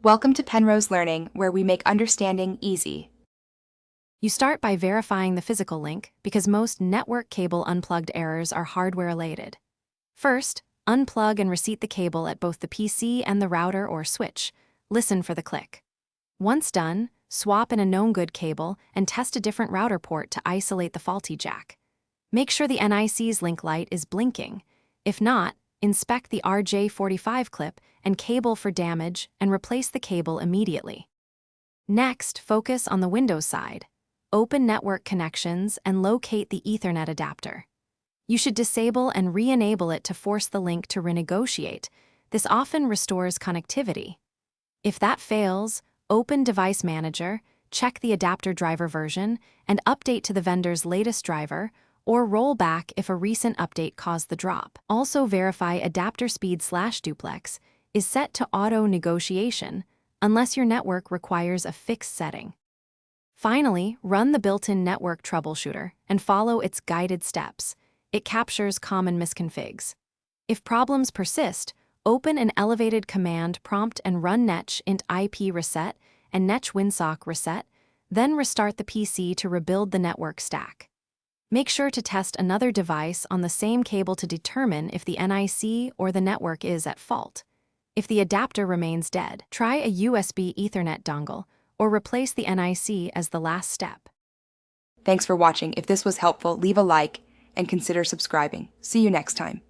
Welcome to Penrose Learning, where we make understanding easy. You start by verifying the physical link because most network cable unplugged errors are hardware-related. First, unplug and reseat the cable at both the PC and the router or switch. Listen for the click. Once done, swap in a known good cable and test a different router port to isolate the faulty jack. Make sure the NIC's link light is blinking. If not, inspect the RJ45 clip and cable for damage and replace the cable immediately. Next, focus on the Windows side. Open Network Connections and locate the Ethernet adapter. You should disable and re-enable it to force the link to renegotiate. This often restores connectivity. If that fails, open Device Manager, check the adapter driver version, and update to the vendor's latest driver, or roll back if a recent update caused the drop. Also verify adapter speed/duplex is set to auto negotiation unless your network requires a fixed setting. Finally, run the built-in network troubleshooter and follow its guided steps. It captures common misconfigs. If problems persist, open an elevated command prompt and run netch int IP reset and netch winsock reset, then restart the PC to rebuild the network stack. Make sure to test another device on the same cable to determine if the NIC or the network is at fault. If the adapter remains dead, try a USB Ethernet dongle or replace the NIC as the last step. Thanks for watching. If this was helpful, leave a like and consider subscribing. See you next time.